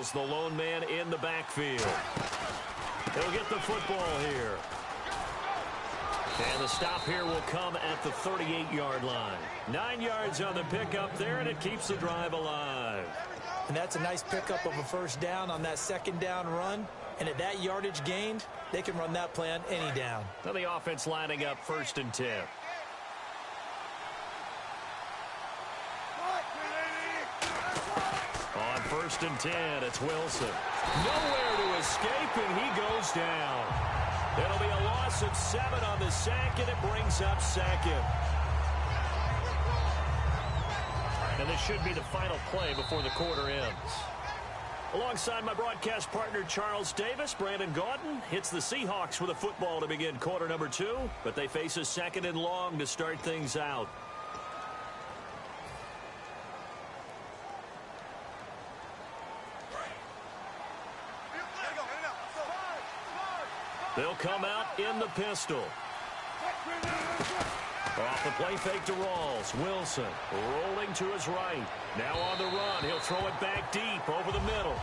Charles, the lone man in the backfield. He'll get the football here. And the stop here will come at the 38-yard line. 9 yards on the pickup there, and it keeps the drive alive. And that's a nice pickup of a first down on that second down run. And at that yardage gained, they can run that play on any down. Now the offense lining up 1st and 10. On 1st and 10, it's Wilson. Nowhere to escape, and he goes down. It'll be a loss of 7 on the sack, and it brings up 2nd. And this should be the final play before the quarter ends. Alongside my broadcast partner, Charles Davis, Brandon Gaudin hits the Seahawks with a football to begin quarter number 2, but they face a 2nd and long to start things out. They'll come out in the pistol. Off the play fake to Rawls. Wilson rolling to his right. Now on the run. He'll throw it back deep over the middle.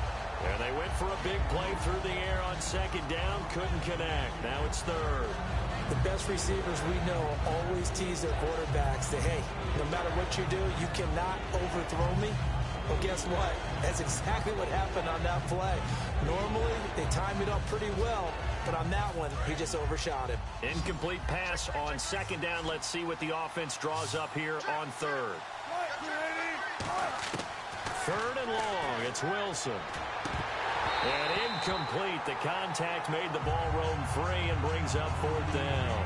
And they went for a big play through the air on 2nd down. Couldn't connect. Now it's 3rd. The best receivers we know always tease their quarterbacks that, hey, no matter what you do, you cannot overthrow me. Well, guess what? That's exactly what happened on that play. Normally, they time it up pretty well, but on that one, he just overshot him. Incomplete pass on 2nd down. Let's see what the offense draws up here on 3rd. 3rd and long. It's Wilson. And incomplete. The contact made the ball roam free and brings up 4th down.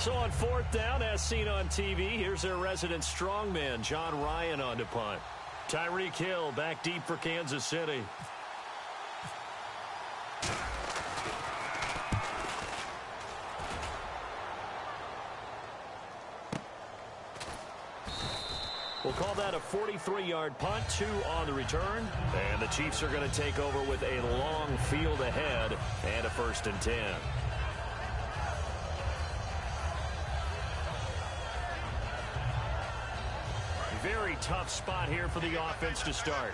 So on 4th down, as seen on TV, here's their resident strongman, John Ryan, on to punt. Tyreek Hill back deep for Kansas City. We'll call that a 43-yard punt, 2 on the return. And the Chiefs are going to take over with a long field ahead and a 1st and 10. Very tough spot here for the offense to start.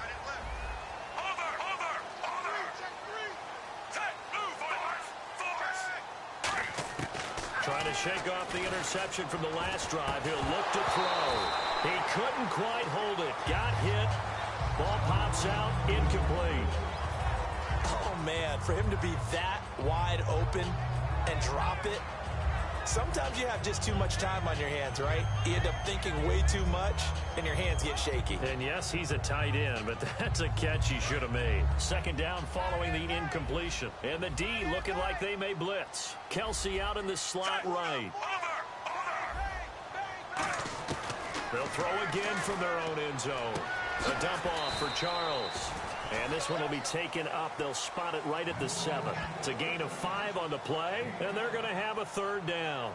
Trying to shake off the interception from the last drive. He'll look to throw. He couldn't quite hold it. Got hit. Ball pops out. Incomplete. Oh, man, for him to be that wide open and drop it. Sometimes you have just too much time on your hands, right? You end up thinking way too much, and your hands get shaky. And yes, he's a tight end, but that's a catch he should have made. 2nd down following the incompletion. And the D looking like they may blitz. Kelsey out in the slot right. They'll throw again from their own end zone. A dump off for Charles. And this one will be taken up. They'll spot it right at the 7. It's a gain of 5 on the play, and they're going to have a 3rd down.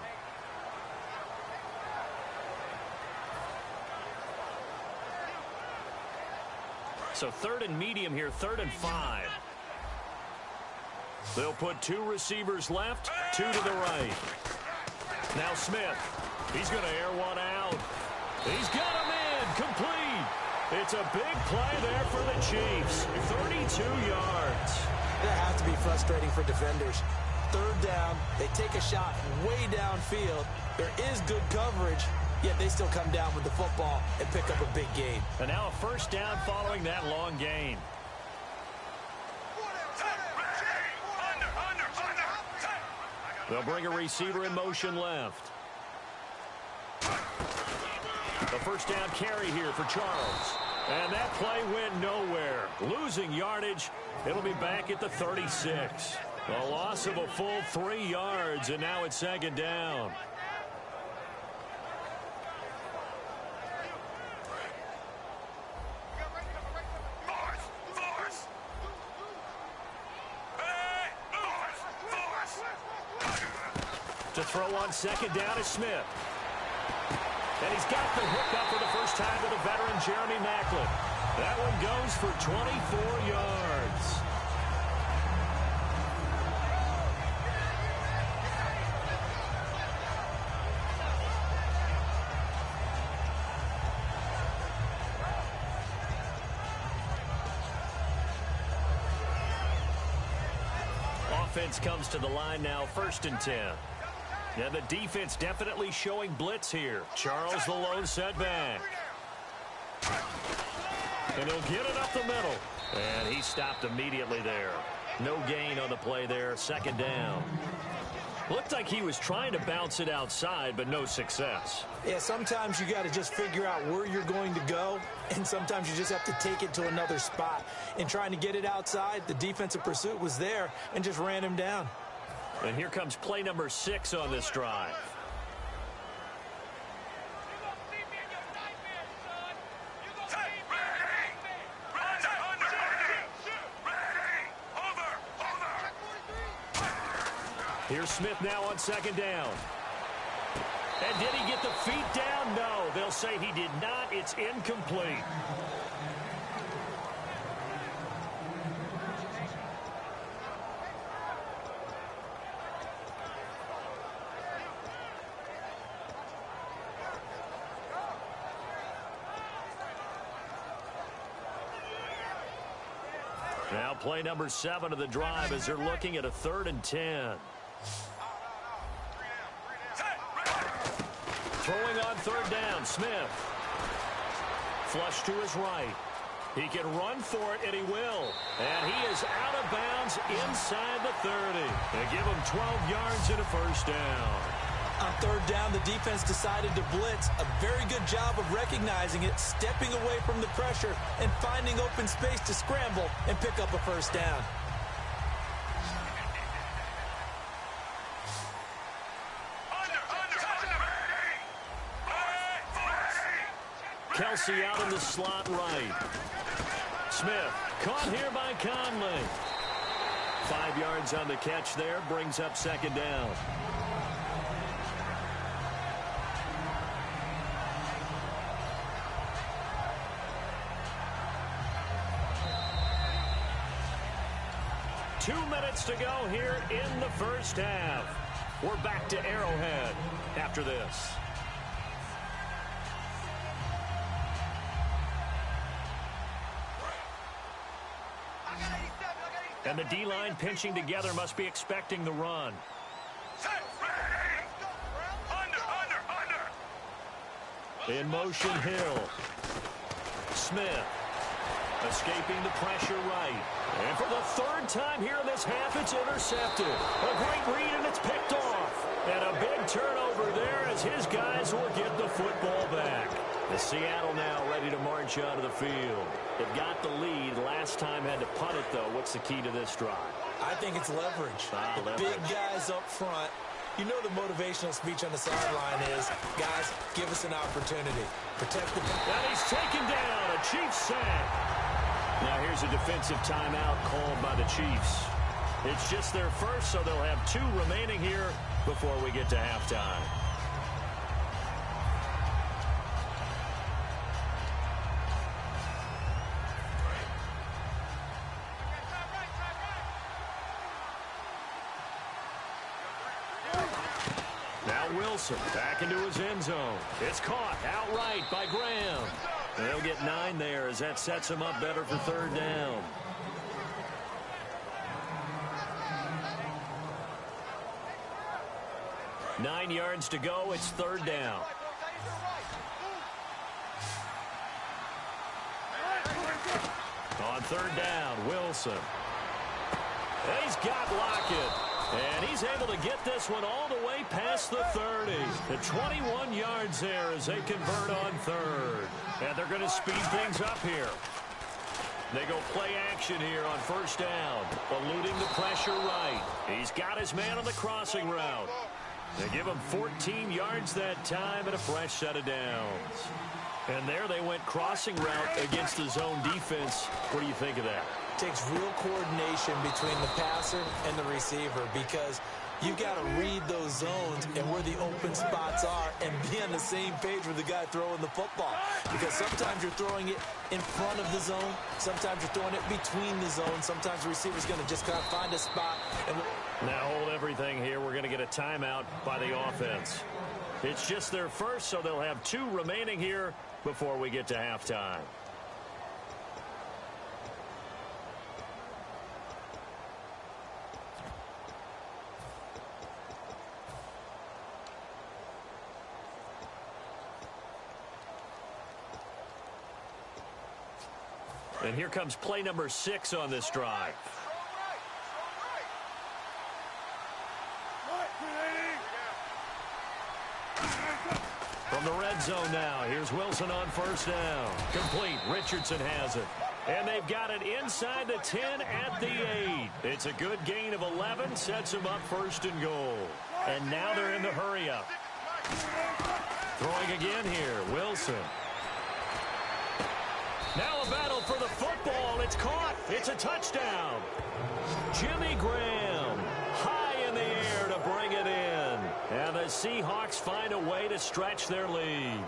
So 3rd and medium here, 3rd and 5. They'll put 2 receivers left, 2 to the right. Now Smith. He's going to air one out. He's got him in. Complete. It's a big play there for the Chiefs. 32 yards. That has to be frustrating for defenders. 3rd down, they take a shot way downfield. There is good coverage, yet they still come down with the football and pick up a big gain. And now a 1st down following that long gain. They'll bring a receiver in motion left. The 1st down carry here for Charles. And that play went nowhere. Losing yardage. It'll be back at the 36. A loss of a full 3 yards, and now it's 2nd down. To throw on 2nd down is Smith. And he's got the hook up for the first time to the veteran Jeremy Maclin. That one goes for 24 yards. offense comes to the line now, 1st and 10. Yeah, the defense definitely showing blitz here. Charles the lone setback. And he'll get it up the middle. And he stopped immediately there. No gain on the play there, 2nd down. Looked like he was trying to bounce it outside, but no success. Yeah, sometimes you got to just figure out where you're going to go, and sometimes you just have to take it to another spot. In trying to get it outside, the defensive pursuit was there and just ran him down. And here comes play number 6 on this drive. Here's Smith now on 2nd down. And did he get the feet down? No, they'll say he did not. It's incomplete. Now play number 7 of the drive as they're looking at a 3rd and 10. Throwing on 3rd down, Smith. Flush to his right. He can run for it, and he will. And he is out of bounds inside the 30. They give him 12 yards and a 1st down. On 3rd down, the defense decided to blitz. A very good job of recognizing it, stepping away from the pressure, and finding open space to scramble and pick up a 1st down. Kelsey out in the slot right. Smith caught here by Conley. 5 yards on the catch there, brings up 2nd down. Two minutes to go here in the 1st half. We're back to Arrowhead after this. And the D-line pinching together, must be expecting the run. In motion, Hill. Smith escaping the pressure right. And for the 3rd time here in this half, it's intercepted. A great read, and it's picked off. And a big turnover there as his guys will get the football back. The Seattle now ready to march out of the field. They've got the lead. Last time had to punt it, though. What's the key to this drive? I think it's leverage. Leverage. Big guys up front. You know the motivational speech on the sideline is, guys, give us an opportunity. Protect the... And he's taken down. A Chiefs sack. Now here's a defensive timeout called by the Chiefs. It's just their first, so they'll have 2 remaining here before we get to halftime. Wilson back into his end zone. It's caught outright by Graham. They'll get 9 there as that sets him up better for 3rd down. Nine yards to go. It's 3rd down. On 3rd down, Wilson. And he's got Lockett. And he's able to get this one all the way past the 30. The 21 yards there as they convert on 3rd. And they're going to speed things up here. They go play action here on 1st down. Eluding the pressure right. He's got his man on the crossing route. They give him 14 yards that time and a fresh set of downs. And there they went crossing route against the zone defense. What do you think of that? Takes real coordination between the passer and the receiver because you've got to read those zones and where the open spots are and be on the same page with the guy throwing the football. Because sometimes you're throwing it in front of the zone. Sometimes you're throwing it between the zones. Sometimes the receiver's going to just kind of find a spot. And now hold everything here. We're going to get a timeout by the offense. It's just their first, so they'll have 2 remaining here before we get to halftime. And here comes play number 6 on this drive. From the red zone now, here's Wilson on first down. Complete. Richardson has it. And they've got it inside the 10 at the 8. It's a good gain of 11, sets them up first and goal. And now they're in the hurry-up. Throwing again here, Wilson. Now a battle for the football. It's caught. It's a touchdown. Jimmy Graham high in the air to bring it in. And the Seahawks find a way to stretch their lead.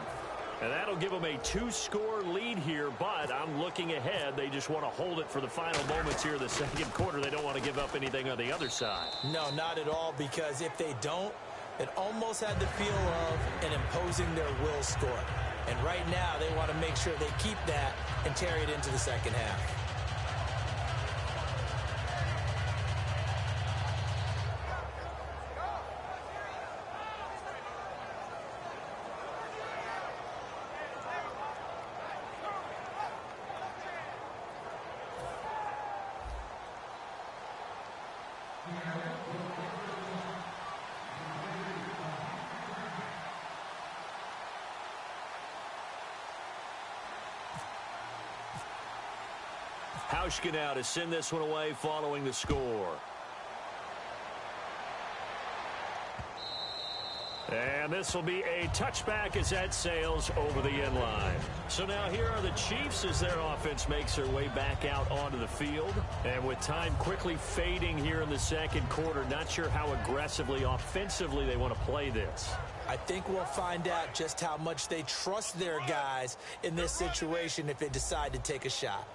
And that'll give them a 2-score lead here, but I'm looking ahead. They just want to hold it for the final moments here in the second quarter. They don't want to give up anything on the other side. No, not at all, because if they don't, it almost had the feel of an imposing their will score. And right now, they want to make sure they keep that and carry it into the second half. Hauschka now to send this one away following the score. And this will be a touchback as that sails over the end line. So now here are the Chiefs as their offense makes their way back out onto the field. And with time quickly fading here in the second quarter, not sure how aggressively, offensively they want to play this. I think we'll find out just how much they trust their guys in this situation if they decide to take a shot.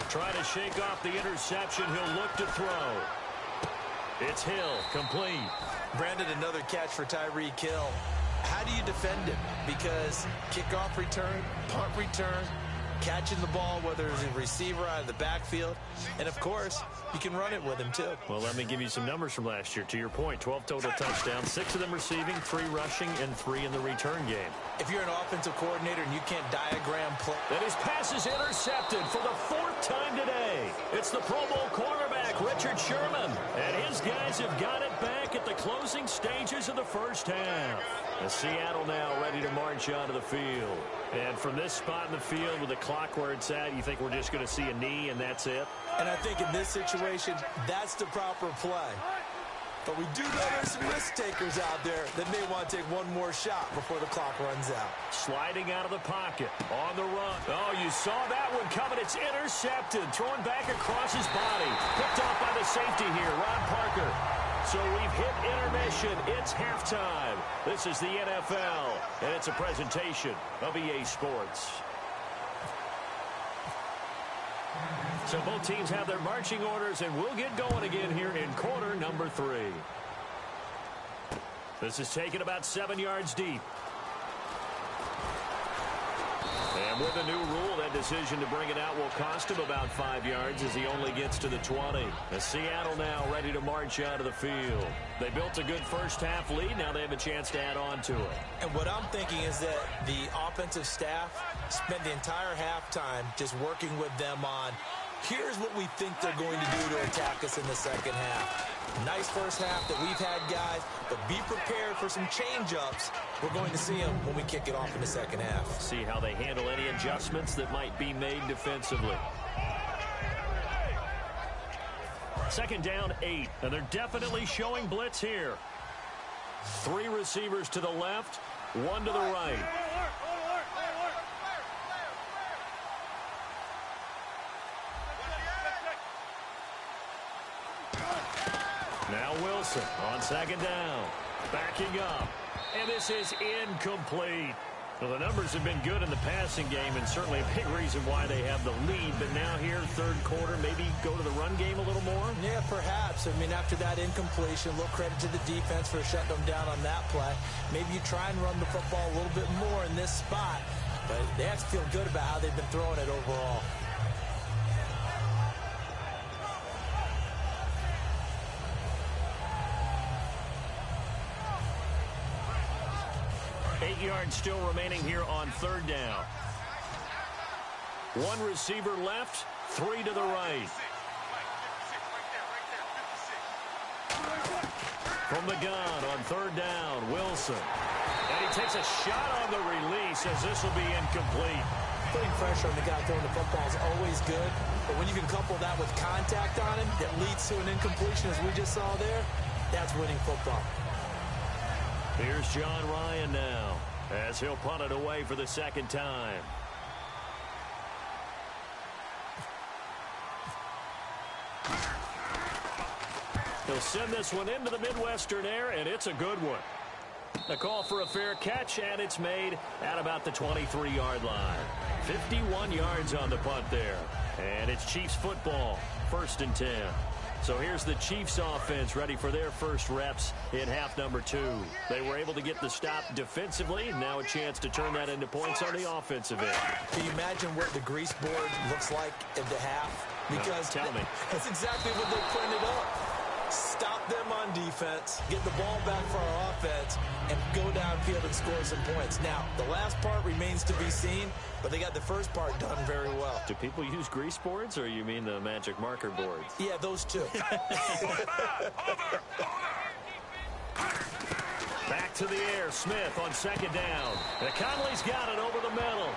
Trying to shake off the interception. He'll look to throw. It's Hill, complete. Brandon, another catch for Tyreek Hill. How do you defend him? Because kickoff return, punt return, catching the ball, whether it's a receiver out of the backfield, and of course, you can run it with him too. Well, let me give you some numbers from last year. To your point, 12 total touchdowns, 6 of them receiving, 3 rushing, and 3 in the return game. If you're an offensive coordinator and you can't diagram play. Then his pass is intercepted for the 4th time today. It's the Pro Bowl cornerback, Richard Sherman. And his guys have got it back at the closing stages of the first half. And Seattle now ready to march onto the field. And from this spot in the field with the clock where it's at, you think we're just going to see a knee and that's it? And I think in this situation, that's the proper play. But we do know there's some risk takers out there that may want to take one more shot before the clock runs out. Sliding out of the pocket, on the run. Oh, you saw that one coming. It's intercepted. Thrown back across his body. Picked off by the safety here, Ron Parker. So we've hit intermission. It's halftime. This is the NFL, and it's a presentation of EA Sports. So both teams have their marching orders, and we'll get going again here in quarter number 3. This is taken about 7 yards deep. And with the new rule, that decision to bring it out will cost him about 5 yards as he only gets to the 20. As Seattle now ready to march out of the field. They built a good first half lead. Now they have a chance to add on to it. And what I'm thinking is that the offensive staff spent the entire halftime just working with them on, here's what we think they're going to do to attack us in the second half. Nice first half that we've had, guys, but be prepared for some change-ups. We're going to see them when we kick it off in the second half. See how they handle any adjustments that might be made defensively. Second down, 8, and they're definitely showing blitz here. 3 receivers to the left, 1 to the right. Now Wilson on second down. Backing up. And this is incomplete. Well, the numbers have been good in the passing game and certainly a big reason why they have the lead. But now here, third quarter, maybe go to the run game a little more? Yeah, perhaps. I mean, after that incompletion, a little credit to the defense for shutting them down on that play. Maybe you try and run the football a little bit more in this spot. But they have to feel good about how they've been throwing it overall. Yards still remaining here on third down. One receiver left, three to the right. From the gun on third down, Wilson. And he takes a shot on the release as this will be incomplete. Putting pressure on the guy throwing the football is always good, but when you can couple that with contact on him that leads to an incompletion, as we just saw there, that's winning football. Here's John Ryan now, as he'll punt it away for the second time. He'll send this one into the Midwestern air, and it's a good one. A call for a fair catch, and it's made at about the 23-yard line. 51 yards on the punt there. And it's Chiefs football, 1st and 10. So here's the Chiefs offense ready for their first reps in half number 2. They were able to get the stop defensively. Now a chance to turn that into points on the offensive end. Can you imagine what the grease board looks like at the half? Because tell me. That's exactly what they printed up. Stop them on defense, get the ball back for our offense, and go downfield and score some points. Now, the last part remains to be seen, but they got the first part done very well. Do people use grease boards, or you mean the magic marker boards? Yeah, those two. Back to the air, Smith on second down. And Conley's got it over the middle.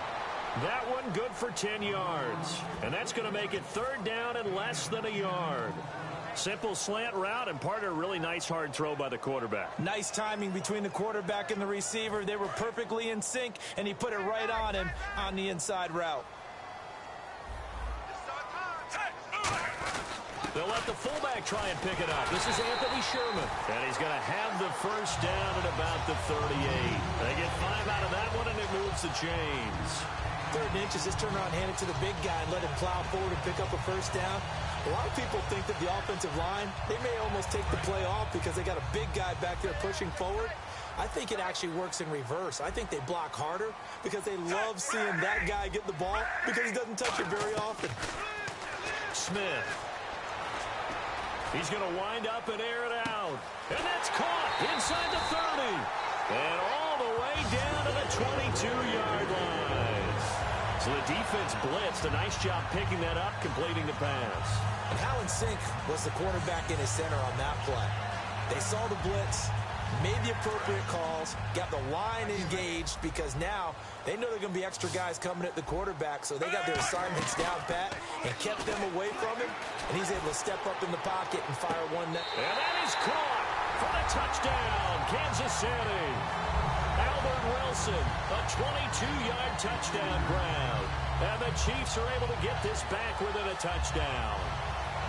That one good for 10 yards. And that's going to make it third down and less than a yard. Simple slant route and part of a really nice hard throw by the quarterback. Nice timing between the quarterback and the receiver. They were perfectly in sync, and he put it right on him on the inside route. They'll let the fullback try and pick it up. This is Anthony Sherman. And he's going to have the first down at about the 38. They get 5 out of that one, and it moves the chains. 3rd and inches, just turn around, hand it to the big guy, and let him plow forward and pick up a first down. A lot of people think that the offensive line, they may almost take the play off because they got a big guy back there pushing forward. I think it actually works in reverse. I think they block harder because they love seeing that guy get the ball because he doesn't touch it very often. Smith. He's going to wind up and air it out. And that's caught inside the 30. And all the way down to the 22-yard line. So the defense blitzed. A nice job picking that up, completing the pass. And how in sync was the quarterback in his center on that play? They saw the blitz, made the appropriate calls, got the line engaged because now they know they're going to be extra guys coming at the quarterback, so they got their assignments down pat and kept them away from him, and he's able to step up in the pocket and fire one. And that is caught for the touchdown, Kansas City. Albert Wilson, a 22-yard touchdown grab. And the Chiefs are able to get this back within a touchdown.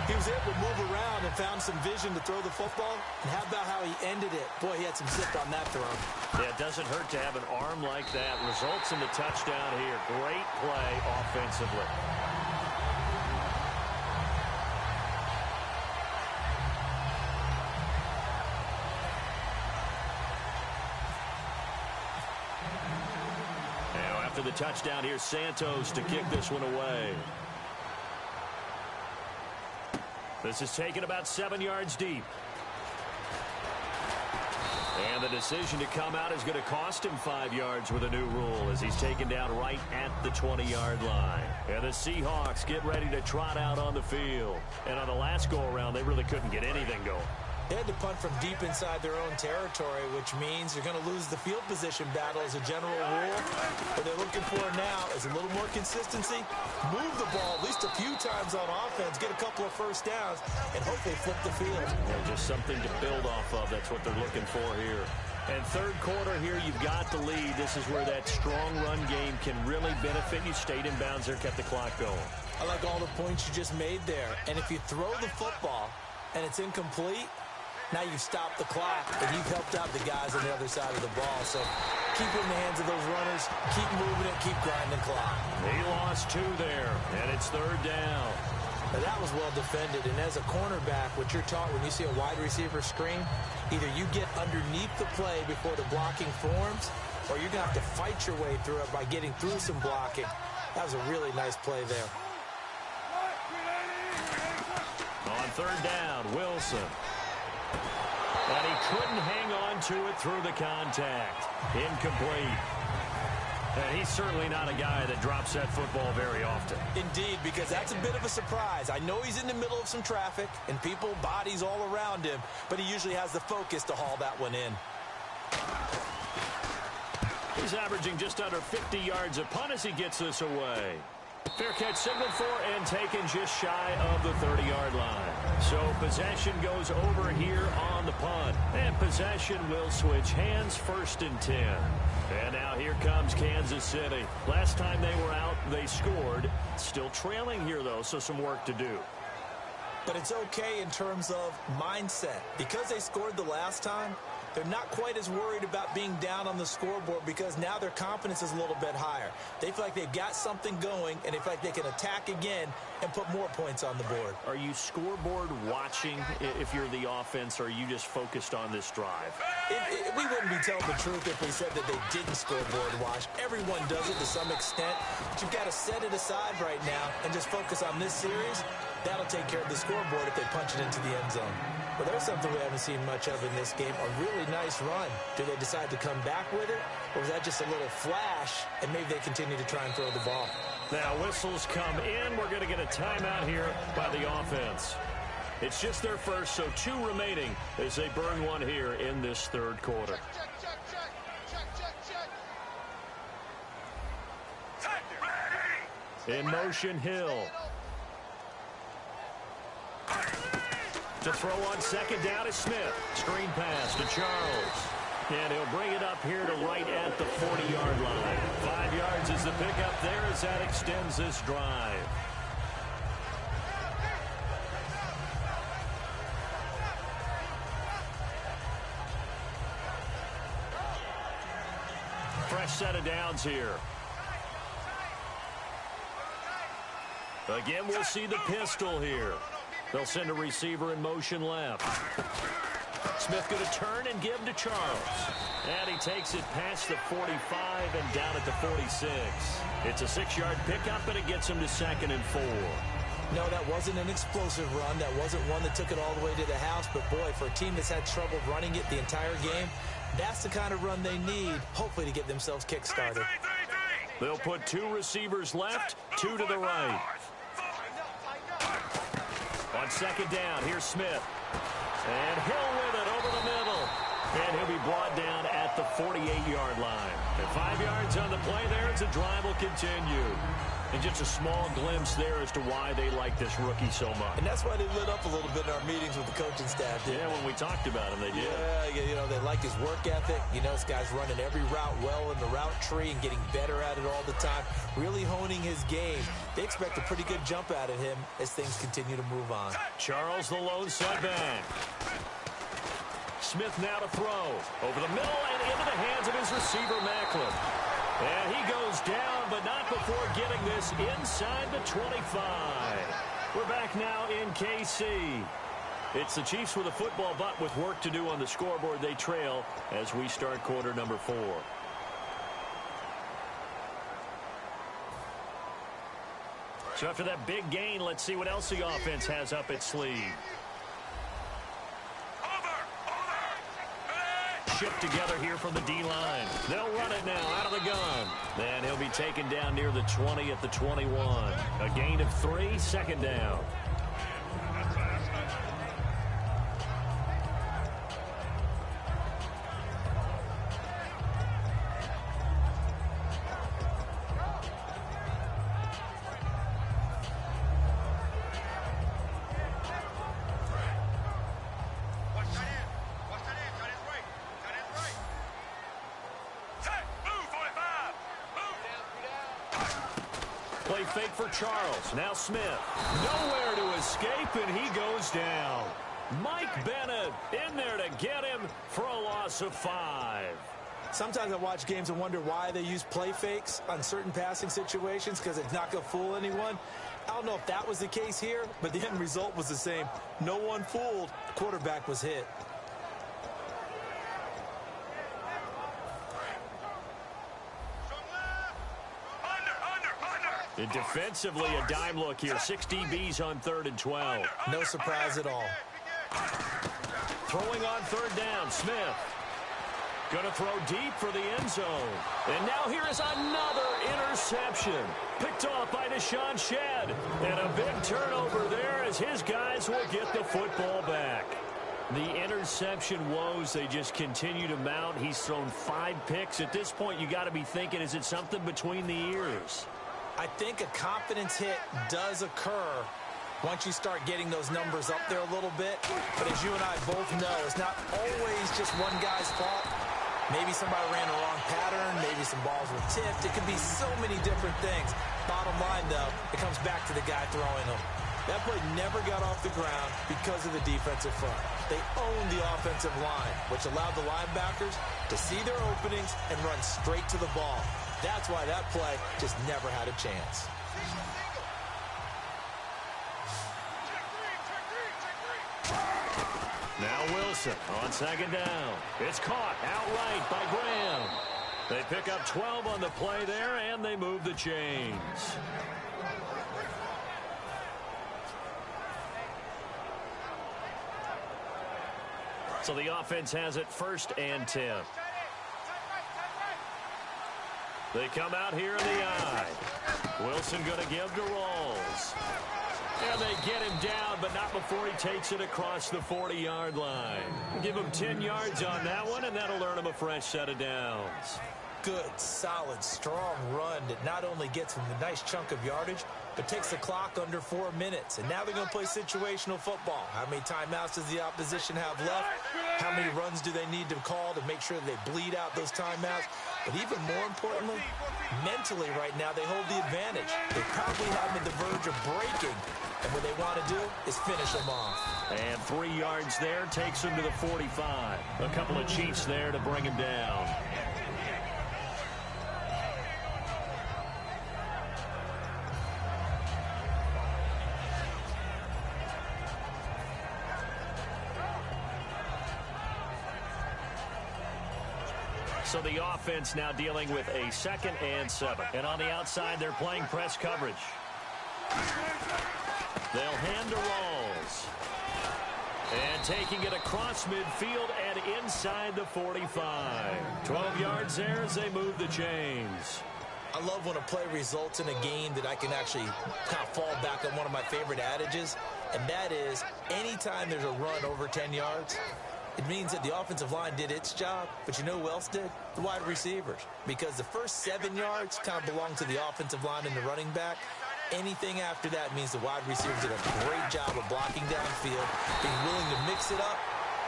He was able to move around and found some vision to throw the football. And how about how he ended it? Boy, he had some zip on that throw. Yeah, it doesn't hurt to have an arm like that. Results in the touchdown here. Great play offensively. After the touchdown, here's Santos to kick this one away. This is taken about 7 yards deep. And the decision to come out is going to cost him 5 yards with a new rule as he's taken down right at the 20-yard line. And the Seahawks get ready to trot out on the field. And on the last go-around, they really couldn't get anything going. They had to punt from deep inside their own territory, which means you're going to lose the field position battle as a general rule. What they're looking for now is a little more consistency, move the ball at least a few times on offense, get a couple of first downs, and hopefully flip the field. Yeah, just something to build off of. That's what they're looking for here. And third quarter here, you've got the lead. This is where that strong run game can really benefit you. Stayed in bounds there, kept the clock going. I like all the points you just made there. And if you throw the football and it's incomplete, now you've stopped the clock, and you've helped out the guys on the other side of the ball. So keep it in the hands of those runners, keep moving it, keep grinding the clock. He lost 2 there, and it's third down. Now that was well defended, and as a cornerback, what you're taught when you see a wide receiver screen, either you get underneath the play before the blocking forms, or you're going to have to fight your way through it by getting through some blocking. That was a really nice play there. On third down, Wilson. And he couldn't hang on to it through the contact. Incomplete. And he's certainly not a guy that drops that football very often. Indeed, because that's a bit of a surprise. I know he's in the middle of some traffic and people, bodies all around him, but he usually has the focus to haul that one in. He's averaging just under 50 yards a punt as he gets this away. Fair catch signaled for and taken just shy of the 30-yard line. So possession goes over here on the punt. And possession will switch hands, 1st and 10. And now here comes Kansas City. Last time they were out, they scored. Still trailing here, though, so some work to do. But it's okay in terms of mindset. Because they scored the last time, they're not quite as worried about being down on the scoreboard because now their confidence is a little bit higher. They feel like they've got something going, and they feel like they can attack again and put more points on the board. Are you scoreboard watching if you're the offense, or are you just focused on this drive? We wouldn't be telling the truth if we said that they didn't scoreboard watch. Everyone does it to some extent, but you've got to set it aside right now and just focus on this series. That'll take care of the scoreboard if they punch it into the end zone. Well, there's something we haven't seen much of in this game, a really nice run. Do they decide to come back with it, or was that just a little flash, and maybe they continue to try and throw the ball? Now whistles come in. We're going to get a timeout here by the offense. It's just their first, so 2 remaining as they burn one here in this 3rd quarter. In motion, Hill. To throw on 2nd down is Smith. Screen pass to Charles. And he'll bring it up here to right at the 40-yard line. 5 yards is the pickup there as that extends this drive. Fresh set of downs here. Again, we'll see the pistol here. They'll send a receiver in motion left. Smith going to turn and give to Charles. And he takes it past the 45 and down at the 46. It's a 6-yard pickup, and it gets him to 2nd and 4. No, that wasn't an explosive run. That wasn't one that took it all the way to the house. But, boy, for a team that's had trouble running it the entire game, that's the kind of run they need, hopefully, to get themselves kick-started. They'll put 2 receivers left, 2 to the right. On 2nd down, here's Smith. And Hill with it over the middle. And he'll be brought down at the 48-yard line. And 5 yards on the play there as the drive will continue. And just a small glimpse there as to why they like this rookie so much. And that's why they lit up a little bit in our meetings with the coaching staff. Yeah, when we talked about him, they did. Yeah, you know, they like his work ethic. You know, this guy's running every route well in the route tree and getting better at it all the time, really honing his game. They expect a pretty good jump out of him as things continue to move on. Charles, the lone setback. Smith now to throw. Over the middle and into the hands of his receiver, Macklin. And he goes down, but not before getting this inside the 25. We're back now in KC. It's the Chiefs with a football, but with work to do on the scoreboard. They trail as we start quarter number 4. So after that big gain, let's see what else the offense has up its sleeve. Shift together here from the D-line. They'll run it now out of the gun. Then he'll be taken down near the 20 at the 21. A gain of 3, 2nd down. Play fake for Charles. Now Smith. Nowhere to escape, and he goes down. Mike Bennett in there to get him for a loss of 5. Sometimes I watch games and wonder why they use play fakes on certain passing situations, because it's not going to fool anyone. I don't know if that was the case here, but the end result was the same. No one fooled. The quarterback was hit. And defensively, a dime look here. 6 DBs on 3rd and 12. No surprise at all. Throwing on 3rd down, Smith. Going to throw deep for the end zone. And now here is another interception. Picked off by Deshaun Shedd. And a big turnover there as his guys will get the football back. The interception woes, they just continue to mount. He's thrown 5 picks. At this point, you got to be thinking, is it something between the ears? I think a confidence hit does occur once you start getting those numbers up there a little bit. But as you and I both know, it's not always just one guy's fault. Maybe somebody ran the wrong pattern. Maybe some balls were tipped. It could be so many different things. Bottom line, though, it comes back to the guy throwing them. That play never got off the ground because of the defensive front. They owned the offensive line, which allowed the linebackers to see their openings and run straight to the ball. That's why that play just never had a chance. Now Wilson on second down. It's caught outright by Graham. They pick up 12 on the play there, and they move the chains. So the offense has it 1st and 10. They come out here in the eye. Wilson going to give to Rawls. And they get him down, but not before he takes it across the 40-yard line. Give him 10 yards on that one, and that'll earn him a fresh set of downs. Good, solid, strong run that not only gets him a nice chunk of yardage, but takes the clock under 4 minutes. And now they're going to play situational football. How many timeouts does the opposition have left? How many runs do they need to call to make sure that they bleed out those timeouts? But even more importantly, mentally right now, they hold the advantage. They probably have them at the verge of breaking. And what they want to do is finish them off. And 3 yards there takes him to the 45. A couple of cheats there to bring him down. So the offense now dealing with a 2nd and 7. And on the outside, they're playing press coverage. They'll hand to Rawls. And taking it across midfield and inside the 45. 12 yards there as they move the chains. I love when a play results in a game that I can actually kind of fall back on one of my favorite adages, and that is anytime there's a run over 10 yards, it means that the offensive line did its job, but you know who else did? The wide receivers. Because the first 7 yards kind of belong to the offensive line and the running back. Anything after that means the wide receivers did a great job of blocking downfield, being willing to mix it up.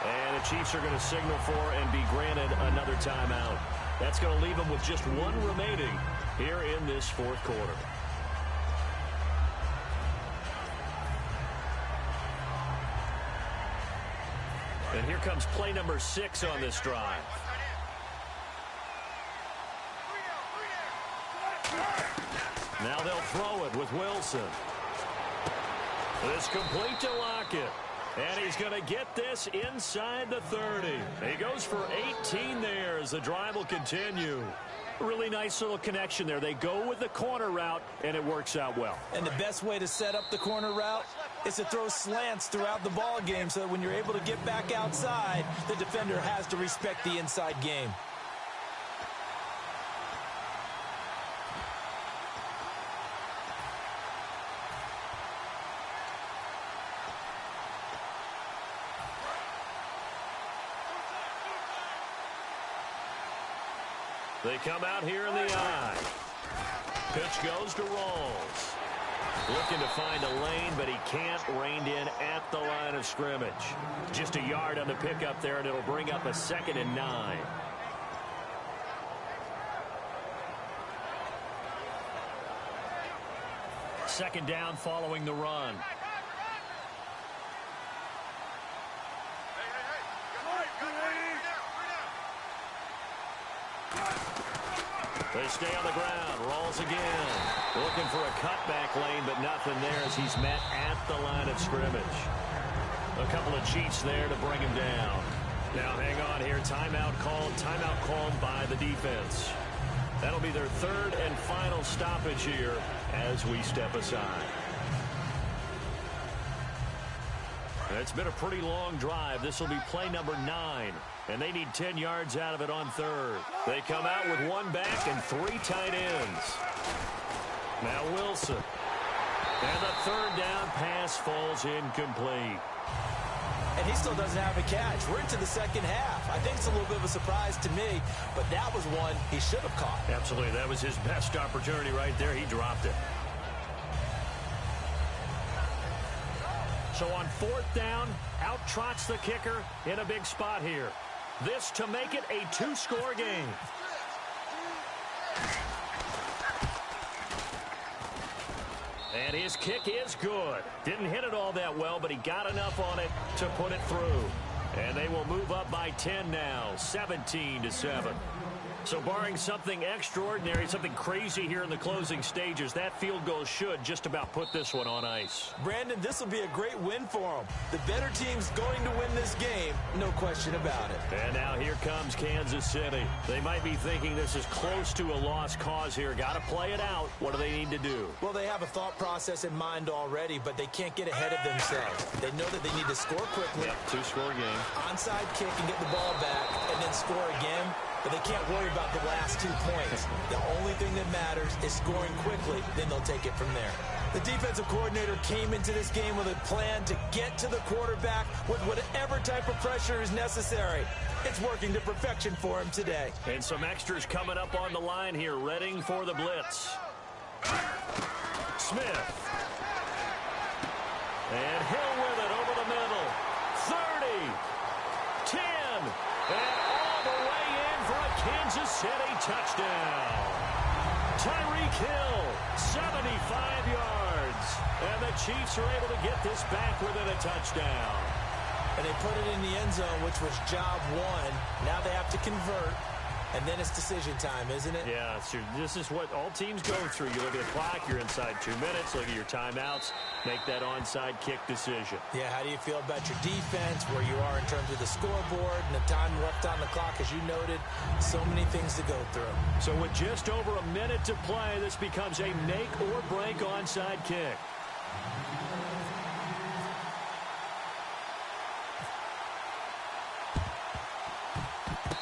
And the Chiefs are going to signal for and be granted another timeout. That's going to leave them with just 1 remaining here in this 4th quarter. And here comes play number 6 on this drive. Now they'll throw it with Wilson. It's complete to Lockett. And he's going to get this inside the 30. He goes for 18 there as the drive will continue. Really nice little connection there. They go with the corner route, and it works out well. And the best way to set up the corner route is to throw slants throughout the ball game so that when you're able to get back outside, the defender has to respect the inside game. They come out here in the eye. Pitch goes to Rawls. Looking to find a lane, but he can't. Reined in at the line of scrimmage. Just a yard on the pickup there, and it'll bring up a 2nd and 9. Second down following the run. They stay on the ground. Rawls again. Looking for a cutback lane, but nothing there as he's met at the line of scrimmage. A couple of cheats there to bring him down. Now hang on here. Timeout called by the defense. That'll be their 3rd and final stoppage here as we step aside. It's been a pretty long drive. This will be play number 9. And they need 10 yards out of it on third. They come out with one back and 3 tight ends. Now Wilson. And the third down pass falls incomplete. And he still doesn't have a catch. We're into the second half. I think it's a little bit of a surprise to me, but that was one he should have caught. Absolutely. That was his best opportunity right there. He dropped it. So on 4th down, out trots the kicker in a big spot here. This to make it a 2-score game. And his kick is good. Didn't hit it all that well, but he got enough on it to put it through. And they will move up by 10 now, 17-7. So barring something extraordinary, something crazy here in the closing stages, that field goal should just about put this one on ice. Brandon, this will be a great win for them. The better team's going to win this game, no question about it. And now here comes Kansas City. They might be thinking this is close to a lost cause here. Got to play it out. What do they need to do? Well, they have a thought process in mind already, but they can't get ahead of themselves. They know that they need to score quickly. Yep, 2-score game. Onside kick and get the ball back, and then score again. But they can't worry about the last 2 points. The only thing that matters is scoring quickly. Then they'll take it from there. The defensive coordinator came into this game with a plan to get to the quarterback with whatever type of pressure is necessary. It's working to perfection for him today. And some extras coming up on the line here, readying for the blitz. Smith. And Hill with it over the middle. 30. 10. And all the way in for a Kansas City touchdown. Tyreek Hill, 75 yards. And the Chiefs are able to get this back within a touchdown. And they put it in the end zone, which was job 1. Now they have to convert. And then it's decision time, isn't it? Yeah, this is what all teams go through. You look at the clock, you're inside 2 minutes, look at your timeouts, make that onside kick decision. Yeah, how do you feel about your defense, where you are in terms of the scoreboard, and the time left on the clock, as you noted, so many things to go through. So with just over a minute to play, this becomes a make or break onside kick.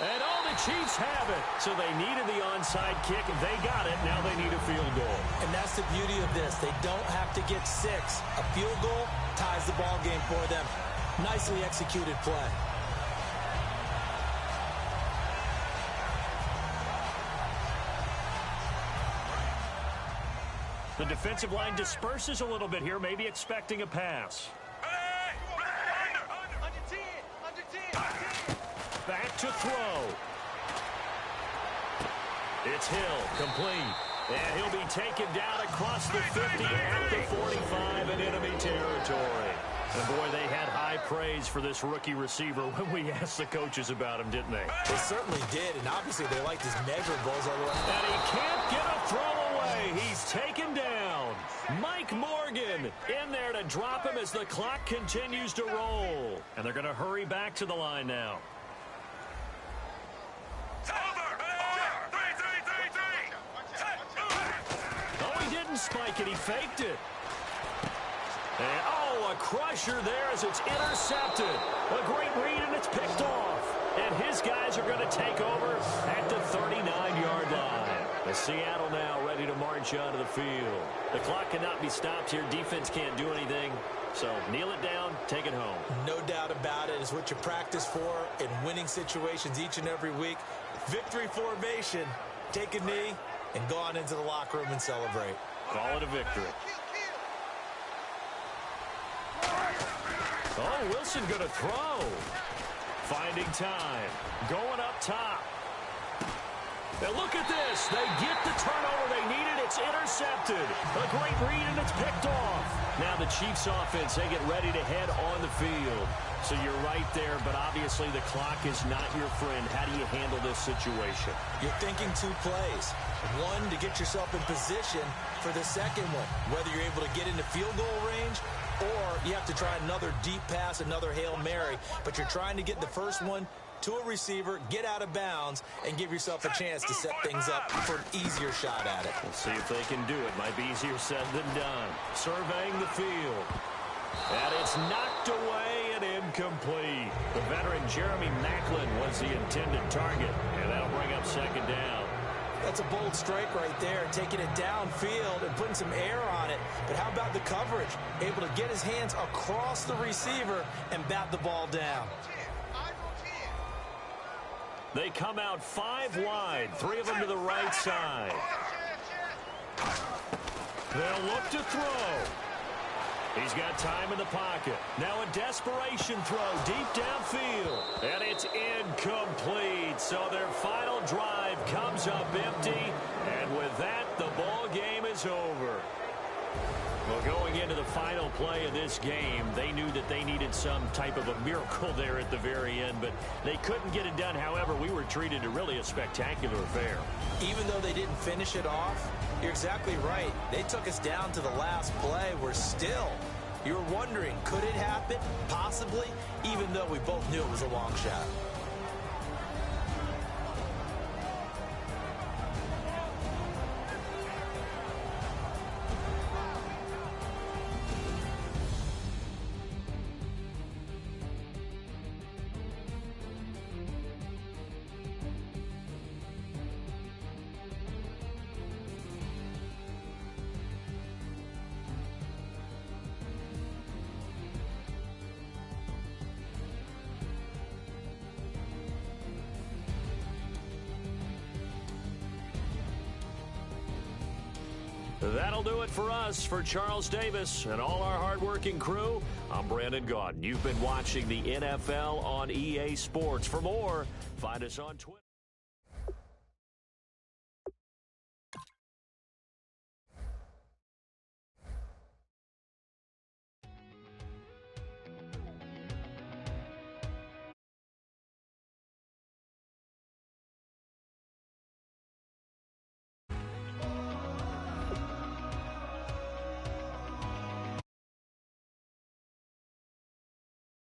And all the Chiefs have it. So they needed the onside kick. They got it. Now they need a field goal. And that's the beauty of this. They don't have to get 6. A field goal ties the ball game for them. Nicely executed play. The defensive line disperses a little bit here, maybe expecting a pass. Back to throw. It's Hill, complete. And he'll be taken down across the 50 at the 45 in enemy territory. And boy, they had high praise for this rookie receiver when we asked the coaches about him, didn't they? They certainly did, and obviously they liked his measurables. And he can't get a throw away. He's taken down. Mike Morgan in there to drop him as the clock continues to roll. And they're going to hurry back to the line now. Spike it, he faked it. And, oh, a crusher there as it's intercepted. A great read, and it's picked off. And his guys are going to take over at the 39-yard line. The Seattle now ready to march onto the field. The clock cannot be stopped here. Defense can't do anything. So kneel it down, take it home. No doubt about it. It's what you practice for in winning situations each and every week. Victory formation. Take a knee and go on into the locker room and celebrate. Call it a victory. Oh, Wilson going to throw. Finding time. Going up top. Now look at this. They get the turnover they needed. It's intercepted. A great read, and it's picked off. Now the Chiefs offense, they get ready to head on the field. So you're right there, but obviously the clock is not your friend. How do you handle this situation? You're thinking 2 plays. One, to get yourself in position for the second one, whether you're able to get into field goal range or you have to try another deep pass, another Hail Mary, but you're trying to get the first one to a receiver, get out of bounds, and give yourself a chance to set things up for an easier shot at it. We'll see if they can do it. Might be easier said than done. Surveying the field. And it's knocked away and incomplete. The veteran Jeremy Maclin was the intended target, and that'll bring up second down. That's a bold strike right there, taking it downfield and putting some air on it. But how about the coverage? Able to get his hands across the receiver and bat the ball down. They come out 5 wide, 3 of them to the right side. They'll look to throw. He's got time in the pocket. Now a desperation throw deep downfield. And it's incomplete. So their final drive comes up empty. And with that, the ball game is over. Well, going into the final play of this game, they knew that they needed some type of a miracle there at the very end, but they couldn't get it done. However, we were treated to really a spectacular affair. Even though they didn't finish it off, you're exactly right. They took us down to the last play. We're still, you were wondering, could it happen? Possibly, even though we both knew it was a long shot. That'll do it for us. For Charles Davis and all our hardworking crew, I'm Brandon Gaudin. You've been watching the NFL on EA Sports. For more, find us on Twitter.